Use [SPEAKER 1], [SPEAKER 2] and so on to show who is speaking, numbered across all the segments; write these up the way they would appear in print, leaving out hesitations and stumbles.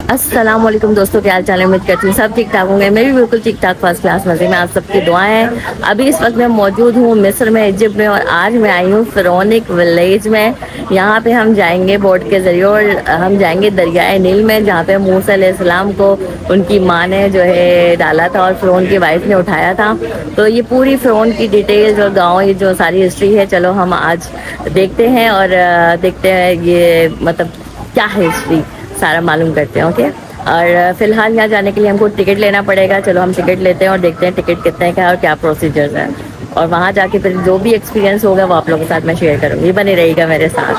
[SPEAKER 1] अस्सलाम वालेकुम दोस्तों, क्या हाल चाल है। उम्मीद करती हूँ सब ठीक ठाक होंगे। मैं भी बिल्कुल ठीक ठाक फर्स्ट क्लास मजे में। आप सबकी दुआएं हैं। अभी इस वक्त मैं मौजूद हूँ मिस्र में, इजिप्ट में, और आज मैं आई हूँ फिरौनिक विलेज में। यहाँ पे हम जाएंगे बोट के जरिए और हम जाएंगे दरियाए नील में, जहाँ पे मूसा अलैहिस्सलाम को उनकी माँ ने जो है डाला था और फिरौन की वाइफ ने उठाया था। तो ये पूरी फिरौन की डिटेल्स और गाँव, ये जो सारी हिस्ट्री है, चलो हम आज देखते हैं और देखते हैं ये मतलब क्या है हिस्ट्री, सारा मालूम करते हैं। ओके, और फिलहाल यहाँ जाने के लिए हमको टिकट लेना पड़ेगा। चलो हम टिकट लेते हैं और देखते हैं टिकट कितने का है और क्या प्रोसीजर्स है। और वहाँ जाके फिर जो भी एक्सपीरियंस होगा वो आप लोगों के साथ मैं शेयर करूँगी। बने रहेगा मेरे साथ।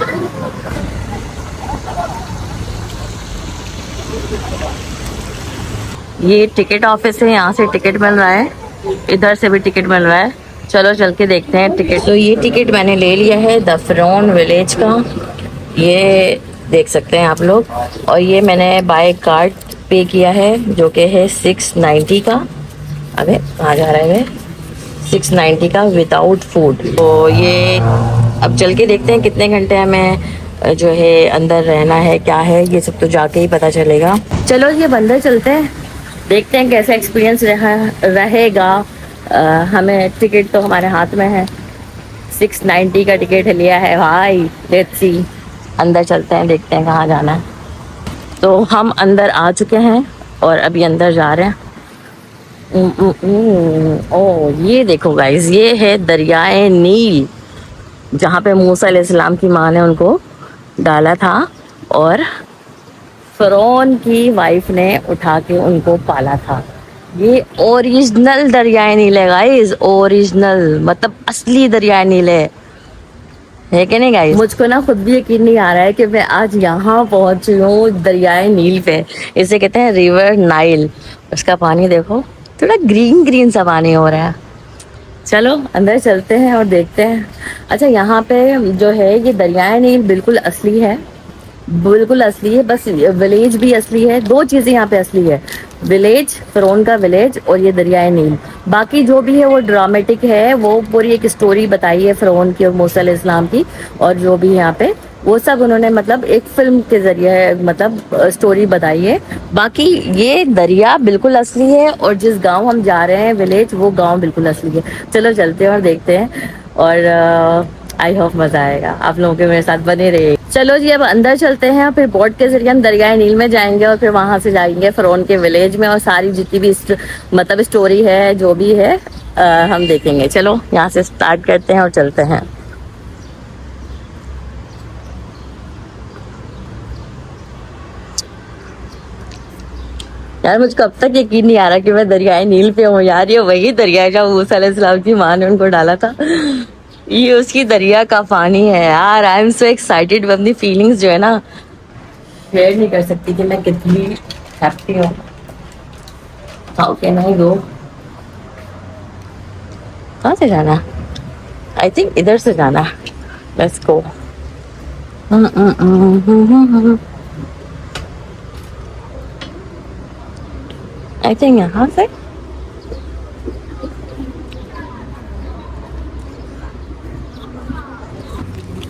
[SPEAKER 1] ये टिकट ऑफिस है, यहाँ से टिकट मिल रहा है, इधर से भी टिकट मिल रहा है। चलो चल के देखते हैं टिकट। तो ये टिकट मैंने ले लिया है द फिरौन विलेज का, ये देख सकते हैं आप लोग। और ये मैंने बाय कार्ड पे किया है, जो कि है 690 का। अबे कहाँ जा रहा है, 690 का विदाउट फूड। तो ये अब चल के देखते हैं कितने घंटे हमें जो है अंदर रहना है, क्या है ये सब तो जाके ही पता चलेगा। चलो ये अंदर चलते हैं, देखते हैं कैसा एक्सपीरियंस रहेगा। हमें टिकट तो हमारे हाथ में है, 690 का टिकट लिया है भाई। लेट्स सी, अंदर चलते हैं, देखते हैं कहाँ जाना है। तो हम अंदर आ चुके हैं और अभी अंदर जा रहे हैं। ओह ये देखो गाइस, ये है दरियाए नील, जहाँ पे मूसा अलैहिस्सलाम की माँ ने उनको डाला था और फिरौन की वाइफ ने उठा के उनको पाला था। ये ओरिजिनल दरियाए नील है गाइस, ओरिजिनल मतलब असली दरियाए नील है कि नहीं गाइस। मुझको ना खुद भी यकीन नहीं आ रहा है कि मैं आज यहाँ पहुंची हूँ दरियाए नील पे। इसे कहते हैं रिवर नाइल। उसका पानी देखो, थोड़ा ग्रीन ग्रीन सा पानी हो रहा है। चलो अंदर चलते हैं और देखते हैं। अच्छा, यहाँ पे जो है ये दरियाए नील बिल्कुल असली है, बिल्कुल असली है। बस विलेज भी असली है, दो चीजें यहाँ पे असली है, विलेज, फिरौन का विलेज, और ये दरियाए नील। बाकी जो भी है वो ड्रामेटिक है, वो पूरी एक स्टोरी बताई है फिरौन की और मूसा अलैहिस्सलाम की, और जो भी यहाँ पे वो सब उन्होंने मतलब एक फिल्म के जरिए मतलब स्टोरी बताई है। बाकी ये दरिया बिल्कुल असली है और जिस गांव हम जा रहे हैं विलेज, वो गांव बिल्कुल असली है। चलो चलते हैं और देखते हैं, और आई होप मजा आएगा। आप लोगों के मेरे साथ बने रहिए। चलो जी अब अंदर चलते हैं, फिर बोट के जरिए हम दरियाए नील में जाएंगे और फिर वहां से जाएंगे फिरौन के विलेज में, और सारी जितनी भी मतलब स्टोरी है जो भी है हम देखेंगे। चलो यहाँ से स्टार्ट करते हैं और चलते हैं। यार मुझको अब तक यकीन नहीं आ रहा कि मैं दरियाए नील पे हूँ यार। ये वही दरिया है जहाँ मूसा अलैहिस्सलाम की माँ ने उनको डाला था, ये उसकी दरिया का पानी है यार। I am so excited. मैं अपनी फीलिंग्स जो है ना शेयर नहीं कर सकती कि मैं कितनी हैप्पी हूँ। हाउ कैन आई गो, कहाँ से जाना? आई थिंक इधर से जाना। Let's go. आई थिंक यहाँ से।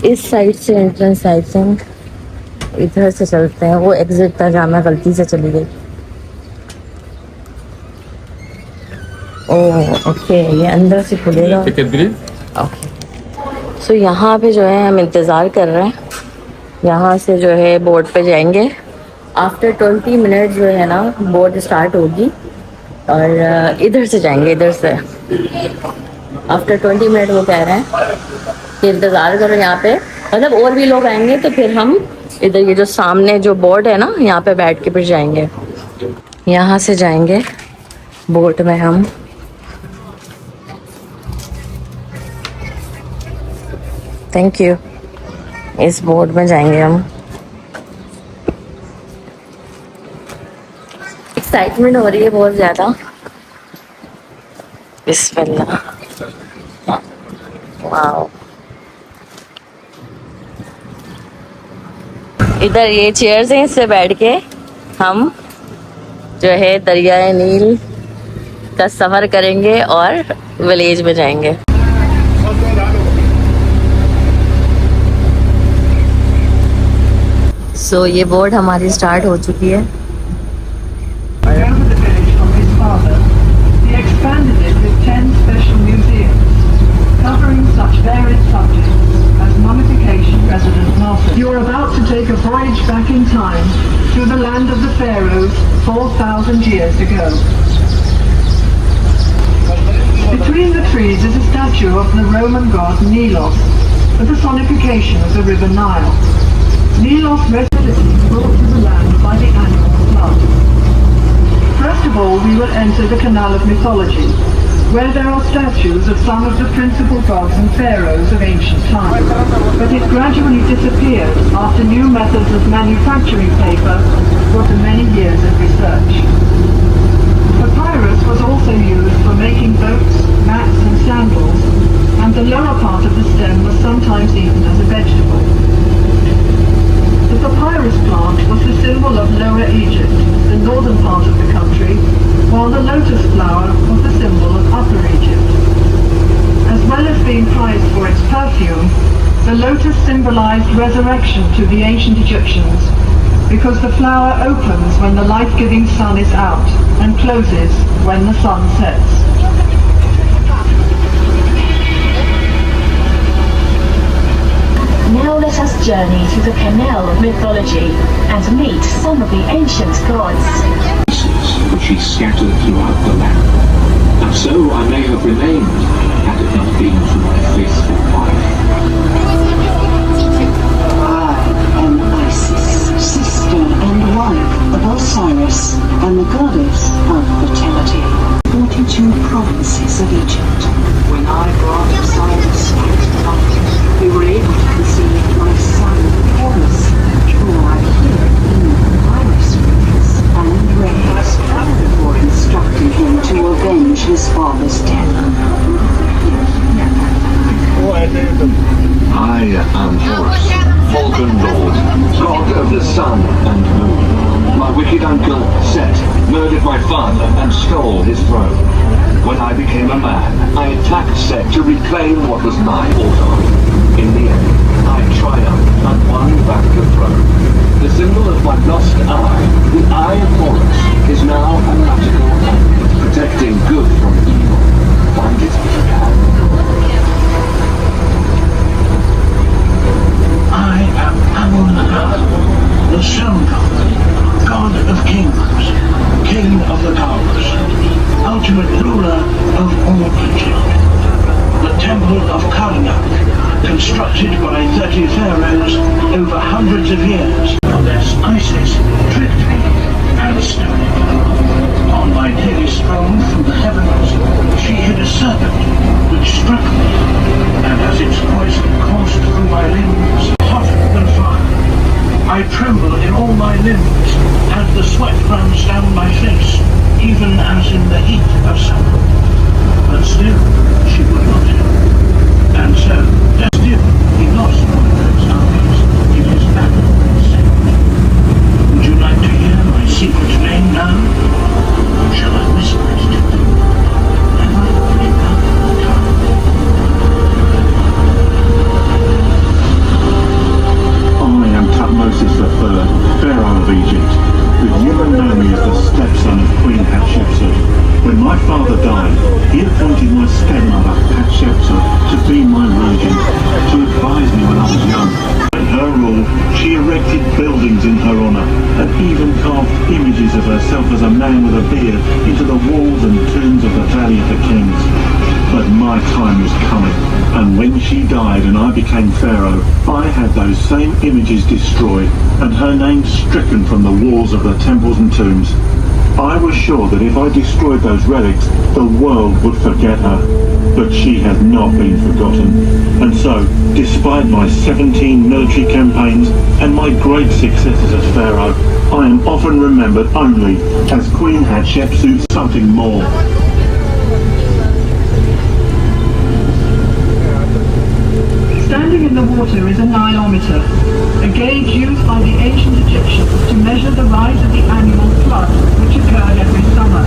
[SPEAKER 1] इस साइड से एंट्रेंस, आई थिंक इधर से चलते हैं। वो एग्जिट था जहाँ मैं गलती से चली गई। ओह ओके, ये अंदर से खुलेगा। ओके, सो यहाँ पे जो है हम इंतज़ार कर रहे हैं, यहाँ से जो है बोट पे जाएंगे। आफ्टर 20 मिनट जो है ना बोट स्टार्ट होगी, और इधर से जाएंगे, इधर से। आफ्टर 20 मिनट वो कह रहे हैं कि इंतज़ार करो यहाँ पे, मतलब और भी लोग आएंगे तो फिर हम इधर ये जो सामने जो बोट है ना, यहाँ पे बैठ के फिर जाएंगे। यहाँ से जाएंगे बोट में हम। Thank you. इस बोट में जाएंगे हम। एक्साइटमेंट हो रही है बहुत ज़्यादा। बिस्मिल्लाह। वाओ, इधर ये चेयर्स हैं, इससे बैठ के हम जो है दरियाए नील का सफ़र करेंगे और विलेज में जाएंगे। सो ये बोट हमारी स्टार्ट हो चुकी है।
[SPEAKER 2] varied subjects as mummification, resident martyrs. You are about to take a voyage back in time to the land of the pharaohs 4,000 years ago. Between the trees is a statue of the Roman god Nilos, the personification of the River Nile. Nilos' residue brought to the land by the annual flood. First of all, we will enter the Canal of Mythology, where there are statues of some of the principal gods and pharaohs of ancient times. But it gradually disappeared after new methods of manufacturing paper after many years of research. Papyrus was also used for making boats, mats and sandals, and the lower part of the stem was sometimes eaten as a vegetable. The papyrus plant was the symbol of Lower Egypt, the northern part of the country, while the lotus flower was the symbol of Upper Egypt. As well as being prized for its perfume, the lotus symbolized resurrection to the ancient Egyptians, because the flower opens when the life-giving sun is out and closes when the sun sets.
[SPEAKER 3] Now let us journey through the Canal of Mythology and meet some of the ancient gods.
[SPEAKER 4] Which he scattered throughout the land. And so I may have remained, had it not been for my faithful wife.
[SPEAKER 5] I am Isis, sister and wife of Osiris, and the goddess of fertility. 42 provinces of Egypt. When I brought Osiris back to life, we were able to conceive my son Horus, who I hid in the iris rings and raised before instructing him to avenge his father's death.
[SPEAKER 4] I am Horus, Vulcan Lord, god of the sun and moon. My wicked uncle, Set, murdered my father and stole his throne. When I became a man, I attacked Set to reclaim what was mine. In the end, I triumphed and won back the throne. The symbol of my lost eye, the Eye of Horus, is now a magical amulet protecting good from evil. Find it if you can.
[SPEAKER 6] I am Amun-Ra, the sun god, god of kings, king of the gods, ultimate ruler of all Egypt. The temple of Karnak, constructed by 30 pharaohs over hundreds of years. Goddess Isis tricked me and stole it. On my daily stroll through the heavens, she hid a serpent which struck me, and as its poison coursed through my limbs, hotter than fire. I tremble in all my limbs, and the sweat runs down my face, even as in the heat of summer. But still, she would not help. And so, still, he lost one of those armies in his battle with Salah. Would you like to hear my secret name now? Or shall I whisper it to you? Never enough time.
[SPEAKER 7] I am Tutmosis III, Pharaoh of Egypt, but you will know me as the stepson of Queen Hatshepsut. When my father died, he appointed my stepmother, Hatshepsut, to be my regent, to advise me when I was young. In her rule, she erected buildings in her honour, and even carved images of herself as a man with a beard into the walls and tombs of the Valley of the Kings. But my time was coming, and when she died and I became Pharaoh, I had those same images destroyed, and her name stricken from the walls of the temples and tombs. I was sure that if I destroyed those relics, the world would forget her. But she has not been forgotten. And so, despite my 17 military campaigns and my great successes as Pharaoh, I am often remembered only as Queen Hatshepsut, something more.
[SPEAKER 2] Standing in the water is a Nilometer, a gauge used by the ancient Egyptians to measure the rise of the annual flood, which occurred every summer.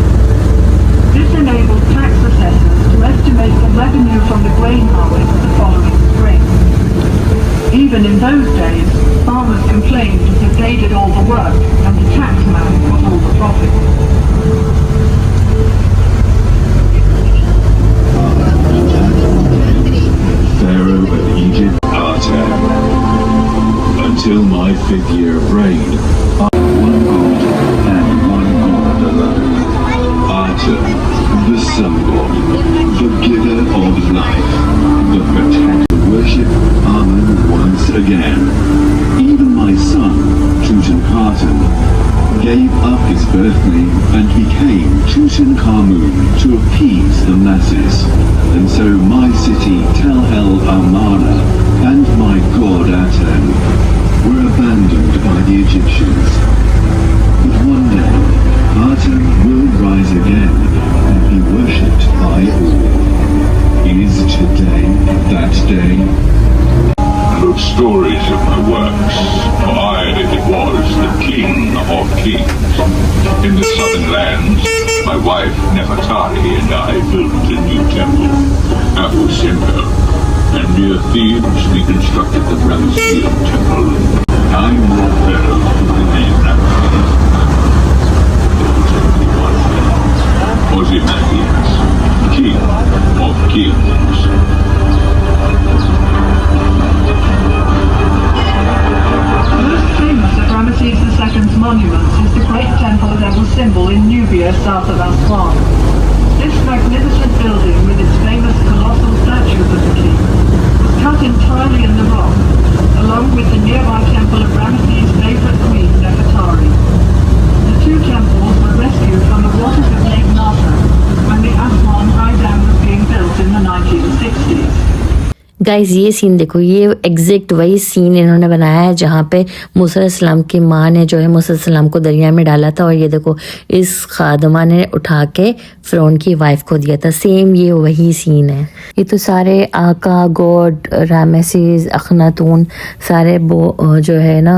[SPEAKER 2] This enabled tax assessors to estimate the revenue from the grain harvest the following spring. Even in those days, farmers complained that they did all the work and the taxman got all the profit.
[SPEAKER 4] Pharaoh
[SPEAKER 7] 5th year of reign. One God and one God alone. Atum, the sun god, the giver of life, the protector. Worship Amun once again. Even my son, Tutankhamun, gave up his birth name and became Tutankhamun to appease the masses. And so my city, Tel El Amarna, and my god Aten were abandoned by the Egyptians. But one day, Aten will rise again and be worshipped by all. Is today that day?
[SPEAKER 8] Look, stories of my works, for I it was the king of kings. In the southern lands, my wife Nefertari and I built a new temple at Usimba, and near Thebes we constructed the Ramesseum temple. I'm more pharaoh with the name Ramesses. Ozymandias, king of kings.
[SPEAKER 2] Most famous of Ramesses II's monuments is the great temple at Abu Simbel in Nubia, south of Aswan. This magnificent building, with its famous colossal statues of the king, was cut entirely in the rock, along with the nearby temple of Ramesses' favourite queen, Nefertari. The two temples were rescued from the waters of Lake Nasser when the Aswan High Dam was being built in the 1960s.
[SPEAKER 1] Guys ये scene देखो, ये exact वही scene इन्होंने बनाया है जहाँ पे मूसा अलैहिस्सलाम की माँ ने जो है मूसा अलैहिस्सलाम को दरिया में डाला था, और ये देखो इस खादमा ने उठा के फ़िरौन की वाइफ को दिया था। सेम ये वही सीन है। ये तो सारे आका, गॉड, रामेसेस, अखनातून, सारे जो है ना,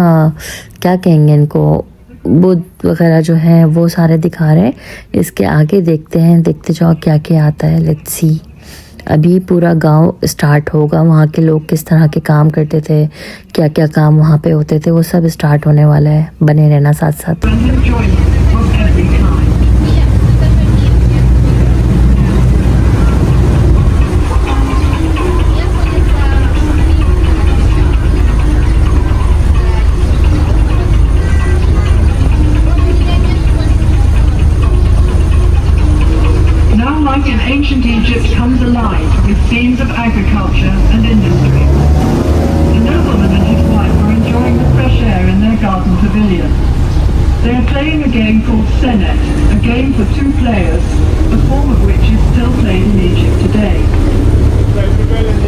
[SPEAKER 1] क्या कहेंगे इनको, बुद्ध वगैरह जो हैं वो सारे दिखा रहे हैं। इसके आगे देखते हैं, देखते जाओ क्या क्या आता है। Let's see. अभी पूरा गांव स्टार्ट होगा, वहाँ के लोग किस तरह के काम करते थे, क्या क्या काम वहाँ पे होते थे, वो सब स्टार्ट होने वाला है। बने रहना साथ साथ।
[SPEAKER 2] Like in ancient Egypt comes alive with scenes of agriculture and industry. The nobleman and his wife are enjoying the fresh air in their garden pavilion. They are playing a game called Senet, a game for two players, the form of which is still played in Egypt today.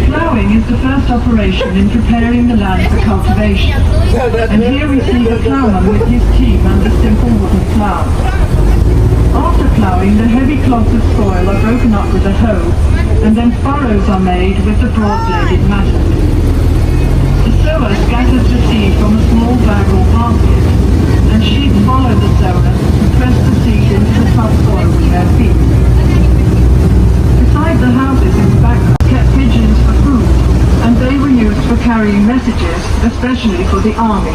[SPEAKER 2] Ploughing is the first operation in preparing the land for cultivation. And here we see the ploughman with his team and a simple wooden plough. After ploughing, the heavy clods of soil are broken up with a hoe, and then furrows are made with the broad-bladed mattock. The sower scatters the seed from a small bag or basket, and sheep follow the sower to press the seed into the tough soil with their feet. Beside the houses in the background kept pigeons for food, and they were used for carrying messages, especially for the army.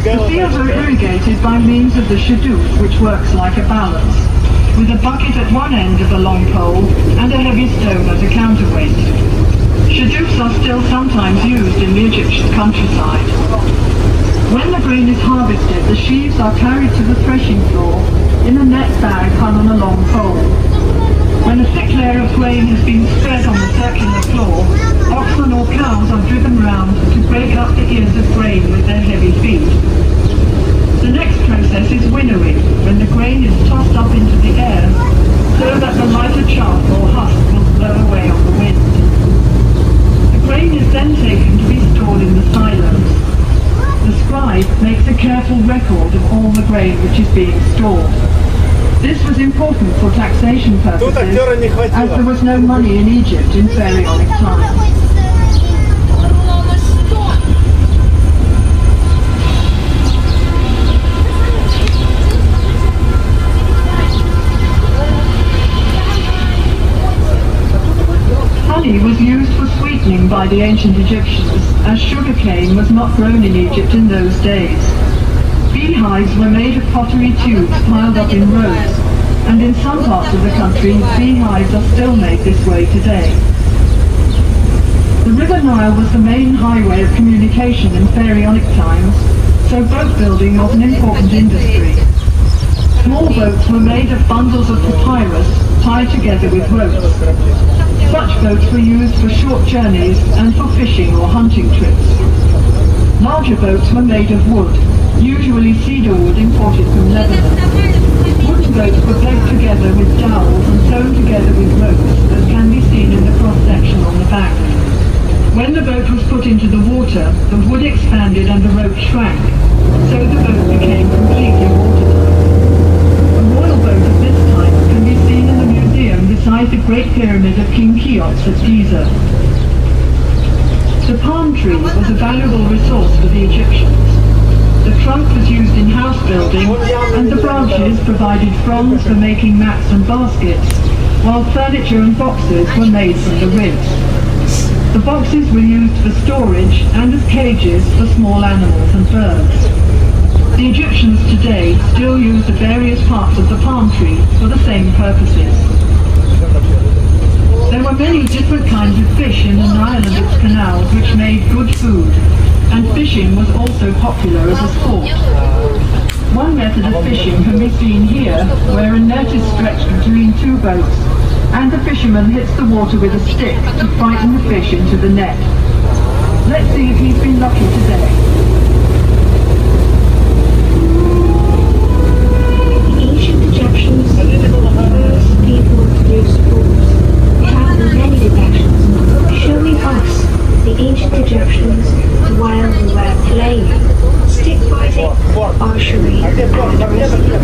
[SPEAKER 2] The fields are irrigated by means of the shadoof, which works like a balance, with a bucket at one end of a long pole and a heavy stone as a counterweight. Shadoofs are still sometimes used in the Egyptian countryside. When the grain is harvested, the sheaves are carried to the threshing floor in a net bag hung on a long pole. When a thick layer of grain has been spread on the circular floor, oxen or cows are driven round to break up the ears of grain with their heavy feet. The next process is winnowing, when the grain is tossed up into the air so that the lighter chaff or husk will blow away on the wind. The grain is then taken to be stored in the silos. The scribe makes a careful record of all the grain which is being stored. This was important for taxation purposes, as there was no money in Egypt in Pharaonic times. Honey was used for sweetening by the ancient Egyptians, as sugarcane was not grown in Egypt in those days. Beehives were made of pottery tubes piled up in rows, and in some parts of the country, beehives are still made this way today. The River Nile was the main highway of communication in Pharaonic times, so boat building was an important industry. Small boats were made of bundles of papyrus tied together with ropes. Such boats were used for short journeys and for fishing or hunting trips. Larger boats were made of wood, usually cedar wood imported from Lebanon. Wooden boats were pegged together with dowels and sewn together with ropes, as can be seen in the cross-section on the back. When the boat was put into the water, the wood expanded and the rope shrank, so the boat became completely watertight. A royal boat of this type can be seen in the museum beside the Great Pyramid of King Cheops at Giza. The palm tree was a valuable resource for the Egyptians. The trunk was used in house building, and the branches provided fronds for making mats and baskets, while furniture and boxes were made from the ribs. The boxes were used for storage and as cages for small animals and birds. The Egyptians today still use the various parts of the palm tree for the same purposes. There were many different kinds of fish in the Nile and its canals which made good food, and fishing was also popular as a sport. One method of fishing can be seen here, where a net is stretched between two boats, and the fisherman hits the water with a stick to frighten the fish into the net. Let's see if he's been lucky today.
[SPEAKER 9] The ancient Egyptians, the first people to use sports, traveled many directions, showing us, the ancient Egyptians, while we were playing, stick fighting, archery, and wrestling.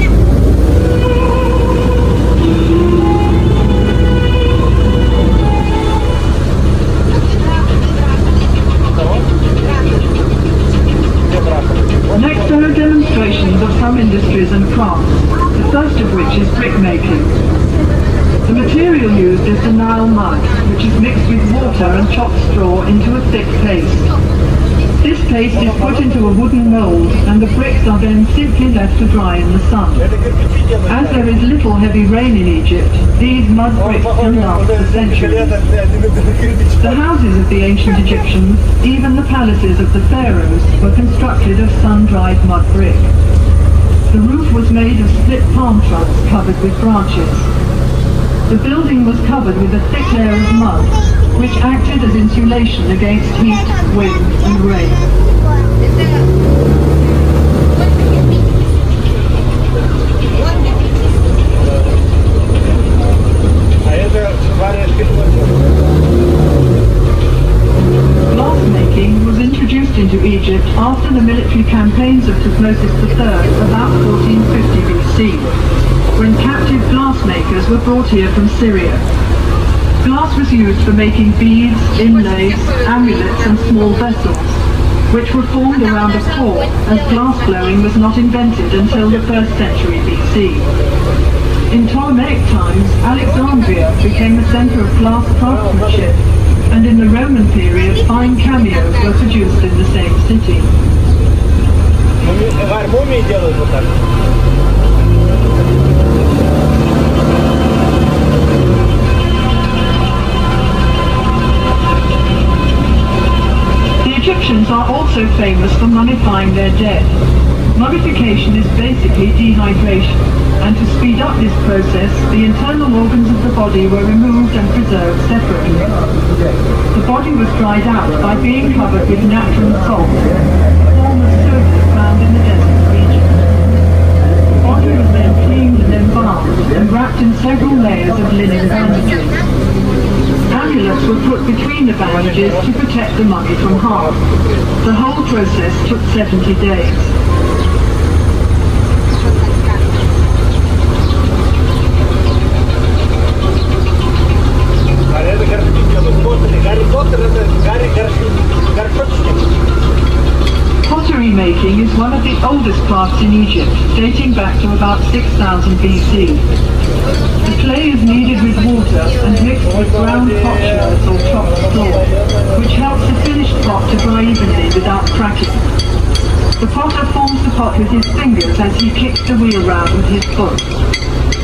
[SPEAKER 2] Next are demonstrations of some industries and crafts, the first of which is brickmaking. The material used is the Nile mud, which is mixed with water and chopped straw into a thick paste. This paste is put into a wooden mould, and the bricks are then simply left to dry in the sun. As there is little heavy rain in Egypt, these mud bricks can last for centuries. The houses of the ancient Egyptians, even the palaces of the pharaohs, were constructed of sun-dried mud brick. The roof was made of split palm trunks covered with branches. The building was covered with a thick layer of mud, which acted as insulation against heat, wind, and rain. Glassmaking was introduced into Egypt after the military campaigns of Thutmose III about 1450 BC, when captive glassmakers were brought here from Syria. Glass was used for making beads, inlays, amulets and small vessels, which were formed around a core, as glass blowing was not invented until the 1st century BC. In Ptolemaic times, Alexandria became a centre of glass craftsmanship, and in the Roman period, fine cameos were produced in the same city. Egyptians are also famous for mummifying their dead. Mummification is basically dehydration, and to speed up this process, the internal organs of the body were removed and preserved separately. The body was dried out by being covered with natural salt, a form of soap found in the desert region. The body was then cleaned and embalmed and wrapped in several layers of linen bandages. Amulets were put between the bandages to protect the mummy from harm. The whole process took 70 days. Pottery making is one of the oldest crafts in Egypt, dating back to about 6000 BC. The clay is kneaded with water and mixed with ground potsherds or chopped straw, which helps the finished pot to dry evenly without cracking. The potter forms the pot with his fingers as he kicks the wheel round with his foot.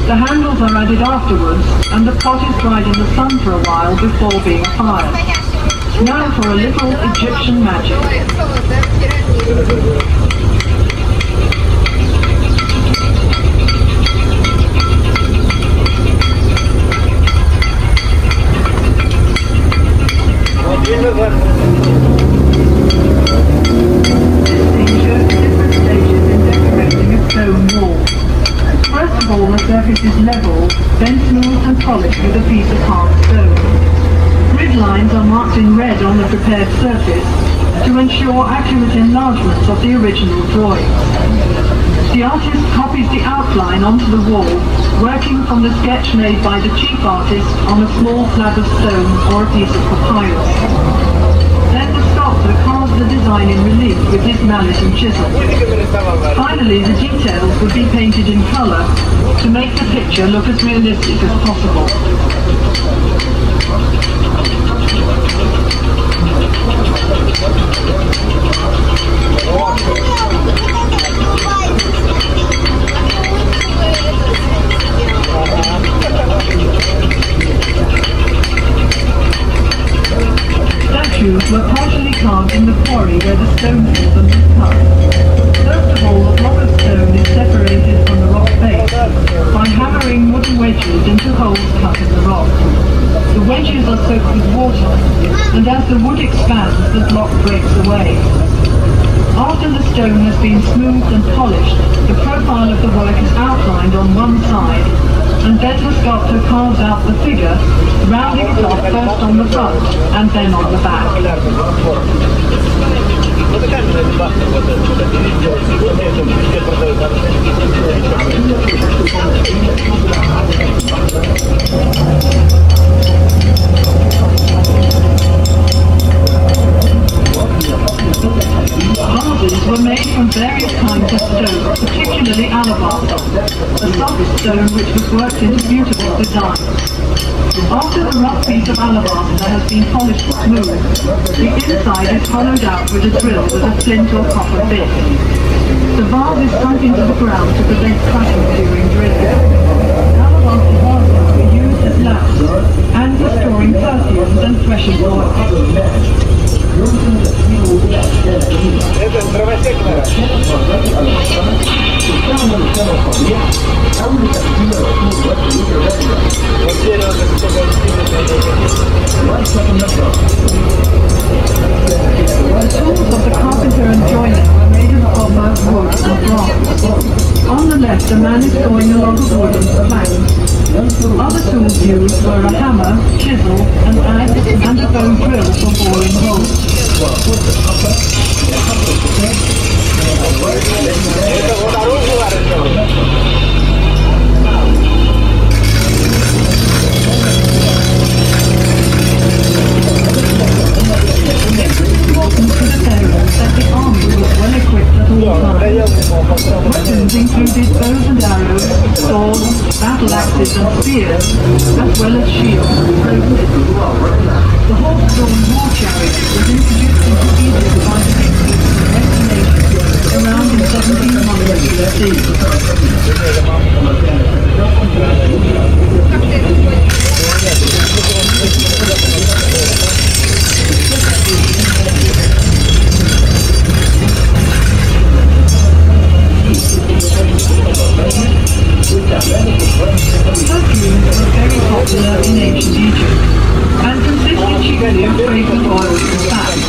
[SPEAKER 2] The handles are added afterwards, and the pot is dried in the sun for a while before being fired. Now for a little Egyptian magic. First of all, the surface is level, then smooth and polished with a piece of hard stone. Grid lines are marked in red on the prepared surface to ensure accurate enlargements of the original drawing. The artist copies the outline onto the wall, working from the sketch made by the chief artist on a small slab of stone or a piece of papyrus. Then the sculptor carves the design in relief with his mallet and chisel. Finally, the details would be painted in colour to make the picture look as realistic as possible. Statues were partially carved in the quarry where the stone for them was cut. First of all, the block of stone is separated from the rock base by hammering wooden wedges into holes cut in the rock. The wedges are soaked with water, and as the wood expands, the block breaks away. After the stone has been smoothed and polished, the profile of the work is outlined on one side, and then the sculptor carves out the figure, rounding it off first on the front and then on the back. Vases were made from various kinds of stone, particularly alabaster, a soft stone which was worked into beautiful designs. After the rough piece of alabaster has been polished smooth, the inside is hollowed out with a drill with a flint or copper bit. The vase is sunk into the ground to prevent cracking during drilling. Alabaster vases were used as lamps and for storing perfumes and precious oils. The tools of the carpenter and joiner were made of copper, wood, and bronze. On the left, a man is sawing a log of wood into planks. Other tools used were a hammer, chisel, an axe, and a bone drill for boring holes. Welcome to the pharaohs that the army was well equipped at all times. Weapons included bows and arrows, swords, battle axes and spears, as well as shields and crowsticks. The horse-drawn war chariot was introduced into Egypt by the Textiles around in 1700 Perfumes were very popular in ancient Egypt and consisted chiefly of fragrant oils and fats.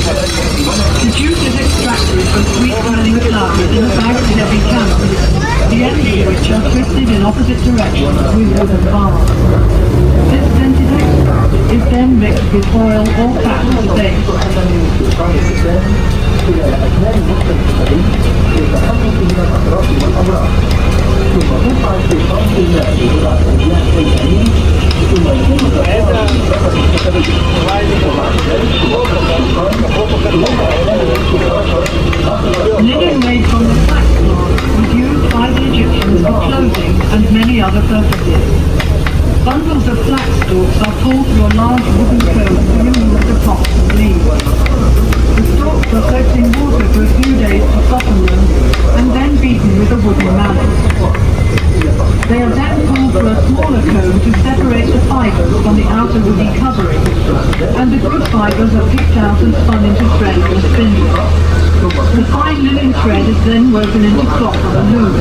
[SPEAKER 2] The juice is extracted from sweet-smelling flowers in a bag of heavy camels, the ends of which are twisted in opposite directions with wooden bars. This scented extract is then mixed with oil or fat as a base. Linen made from the flax plant was used by the Egyptians for clothing and many other purposes. Bundles of flax stalks are pulled through a large wooden comb to remove the tops and leaves. The stalks are soaked in water for a few days to soften them and then beaten with a wooden mallet. They are then pulled through a smaller comb to separate the fibers from the outer woody covering, and the good fibres are picked out and spun into thread or spindle. The fine linen thread is then woven into cloth on a loom.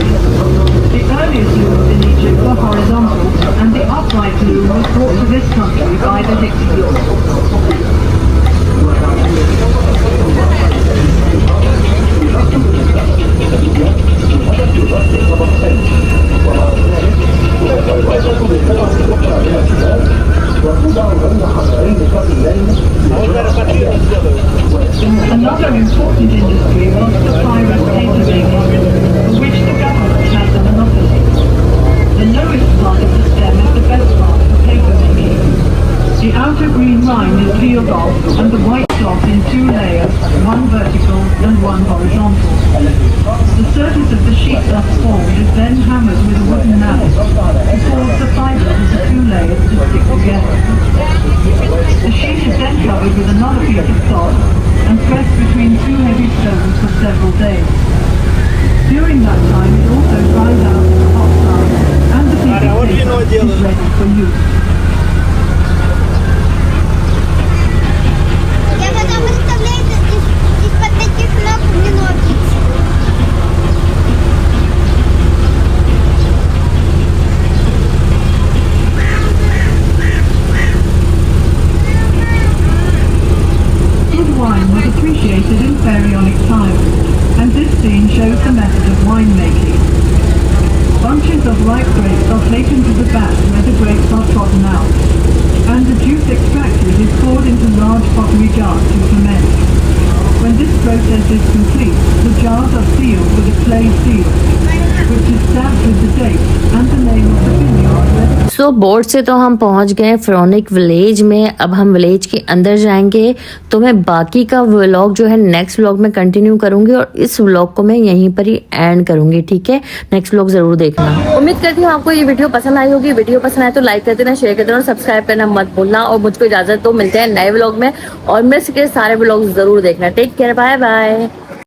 [SPEAKER 2] The earliest looms in Egypt were horizontal, and the upright loom was brought to this country by the Hyksos. Another important industry was papyrus paper making, for which the government has a monopoly. The lowest part of the stem is the best part for paper making. The outer green rind is peeled off and the white cloth in 2 layers, one vertical and one horizontal. The surface of the sheet thus formed is then hammered with a wooden mallet to force the fibre into 2 layers to stick together. The sheet is then covered with another piece of cloth and pressed between 2 heavy stones for several days. During that time it also dries out in the hot sun and the piece of paper is ready for use.
[SPEAKER 10] Я когда выставляю из-под таких ног не ноги.
[SPEAKER 2] Good wine was appreciated in Pharaonic times, and this scene shows the method of winemaking. Bunches of ripe grapes are taken to the vat where the grapes are trodden out, and the juice extracted is poured into large pottery jars to ferment. When this process is complete, the jars are sealed with a clay seal, which is stamped with the date and the name of the vineyard.
[SPEAKER 1] So boat से तो हम पहुंच गए फेरोनिक village में। अब हम village के अंदर जाएंगे, तो मैं बाकी का व्लॉग जो है नेक्स्ट व्लॉग में कंटिन्यू करूंगी और इस व्लॉग को मैं यहीं पर ही एंड करूंगी। ठीक है, नेक्स्ट व्लॉग जरूर देखना। उम्मीद करती हूँ आपको ये वीडियो पसंद आई होगी। वीडियो पसंद आए तो लाइक कर देना, शेयर कर देना और सब्सक्राइब करना मत भूलना। और मुझको इजाजत, तो मिलते हैं नए व्लॉग में और मिस के सारे व्लॉग जरूर देखना। Take care, bye bye.